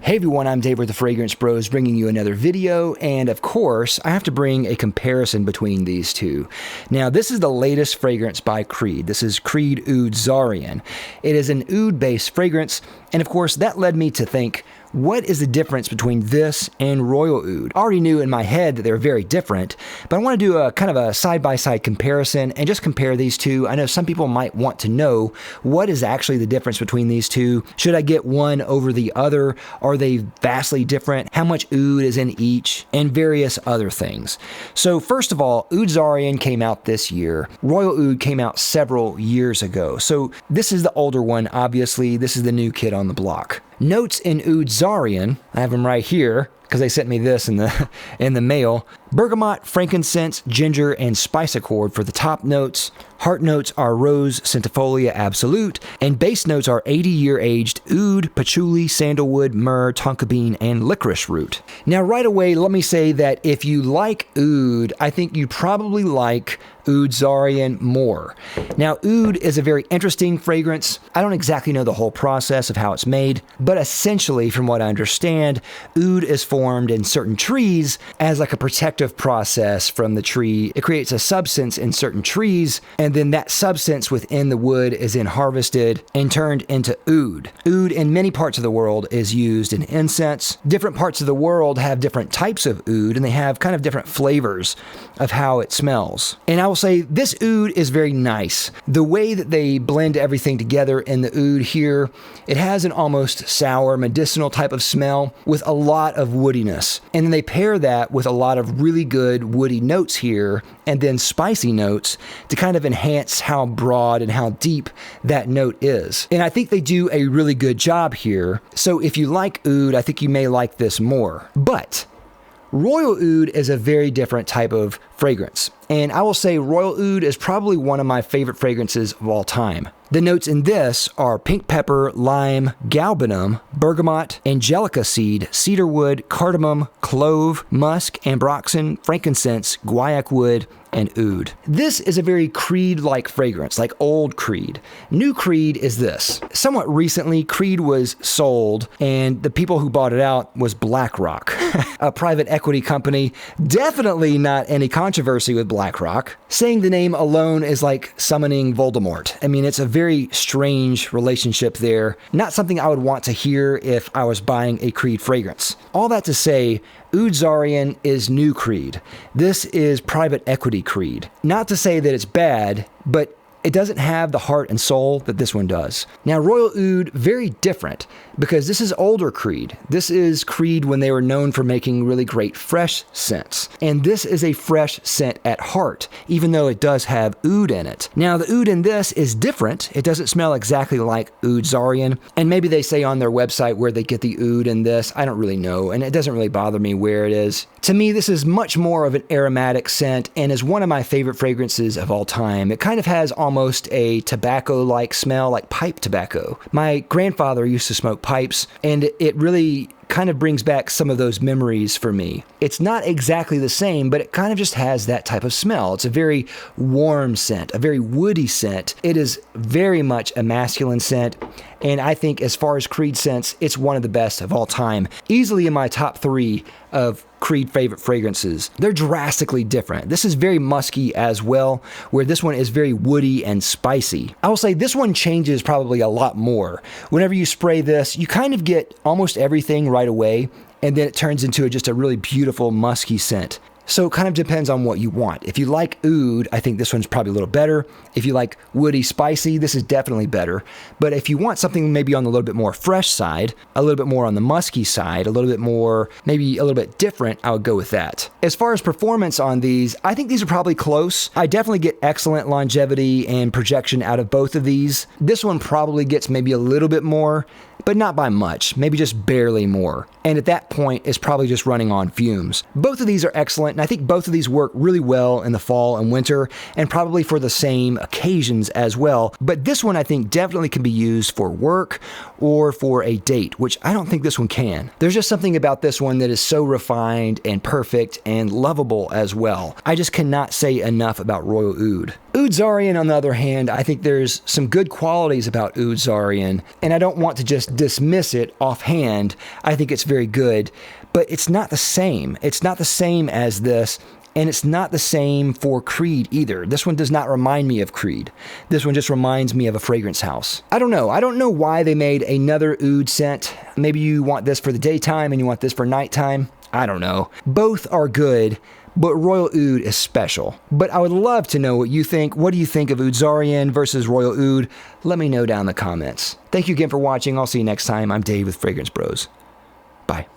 Hey everyone, I'm Dave with the Fragrance Bros bringing you another video, and of course, I have to bring a comparison between these two. Now, this is the latest fragrance by Creed. This is Creed Oud Zarian. It is an oud-based fragrance, and of course, that led me to think, what is the difference between this and Royal Oud? I already knew in my head that they were very different, but I want to do a kind of a side-by-side comparison and just compare these two. I know some people might want to know what is actually the difference between these two. Should I get one over the other? Are they vastly different? How much oud is in each? And various other things. So first of all, Oud Zarian came out this year. Royal Oud came out several years ago. So this is the older one, obviously. This is the new kid on the block. Notes in Oud Zarian, I have them right here because they sent me this in the mail. Bergamot, frankincense, ginger, and spice accord for the top notes. Heart notes are rose, centifolia, absolute, and base notes are 80-year aged oud, patchouli, sandalwood, myrrh, tonka bean, and licorice root. Now, right away, let me say that if you like oud, I think you probably like Oud Zarian more. Now, oud is a very interesting fragrance. I don't exactly know the whole process of how it's made, but essentially, from what I understand, oud is formed in certain trees as like a protective process from the tree. It creates a substance in certain trees, and then that substance within the wood is then harvested and turned into oud. Oud in many parts of the world is used in incense. Different parts of the world have different types of oud, and they have kind of different flavors of how it smells. And I will say this oud is very nice. The way that they blend everything together in the oud here, it has an almost sour medicinal type of smell with a lot of woodiness. And then they pair that with a lot of really good woody notes here and then spicy notes to kind of enhance how broad and how deep that note is. And I think they do a really good job here. So if you like oud, I think you may like this more. But Royal Oud is a very different type of fragrance. And I will say Royal Oud is probably one of my favorite fragrances of all time. The notes in this are pink pepper, lime, galbanum, bergamot, angelica seed, cedarwood, cardamom, clove, musk, ambroxan, frankincense, guaiac wood, and oud. This is a very Creed-like fragrance, like old Creed. New Creed is this. Somewhat recently, Creed was sold, and the people who bought it out was BlackRock, a private equity company. Definitely not any controversy with BlackRock. Saying the name alone is like summoning Voldemort. I mean, it's a very strange relationship there. Not something I would want to hear if I was buying a Creed fragrance. All that to say, Oud Zarian is new Creed. This is private equity Creed. Not to say that it's bad, but it doesn't have the heart and soul that this one does. Now, Royal Oud, very different because this is older Creed. This is Creed when they were known for making really great fresh scents. And this is a fresh scent at heart, even though it does have oud in it. Now, the oud in this is different. It doesn't smell exactly like Oud Zarian. And maybe they say on their website where they get the oud in this. I don't really know, and it doesn't really bother me where it is. To me, this is much more of an aromatic scent and is one of my favorite fragrances of all time. It kind of has almost a tobacco-like smell, like pipe tobacco. My grandfather used to smoke pipes, and it really kind of brings back some of those memories for me. It's not exactly the same, but it kind of just has that type of smell. It's a very warm scent, a very woody scent. It is very much a masculine scent, and I think as far as Creed scents, it's one of the best of all time. Easily in my top 3 of Creed favorite fragrances. They're drastically different. This is very musky as well, where this one is very woody and spicy. I will say this one changes probably a lot more. Whenever you spray this, you kind of get almost everything right away, and then it turns into just a really beautiful musky scent. So it kind of depends on what you want. If you like oud, I think this one's probably a little better. If you like woody, spicy, this is definitely better. But if you want something maybe on the little bit more fresh side, a little bit more on the musky side, a little bit more, maybe a little bit different, I would go with that. As far as performance on these, I think these are probably close. I definitely get excellent longevity and projection out of both of these. This one probably gets maybe a little bit more, but not by much, maybe just barely more. And at that point, it's probably just running on fumes. Both of these are excellent, and I think both of these work really well in the fall and winter, and probably for the same occasions as well. But this one, I think, definitely can be used for work or for a date, which I don't think this one can. There's just something about this one that is so refined and perfect and lovable as well. I just cannot say enough about Royal Oud. Oud Zarian, on the other hand, I think there's some good qualities about Oud Zarian, and I don't want to just dismiss it offhand. I think it's very good, but it's not the same. It's not the same as this, and it's not the same for Creed either. This one does not remind me of Creed. This one just reminds me of a fragrance house. I don't know. I don't know why they made another Oud scent. Maybe you want this for the daytime and you want this for nighttime. I don't know. Both are good, but Royal Oud is special. But I would love to know what you think. What do you think of Oud Zarian versus Royal Oud? Let me know down in the comments. Thank you again for watching. I'll see you next time. I'm Dave with Fragrance Bros. Bye.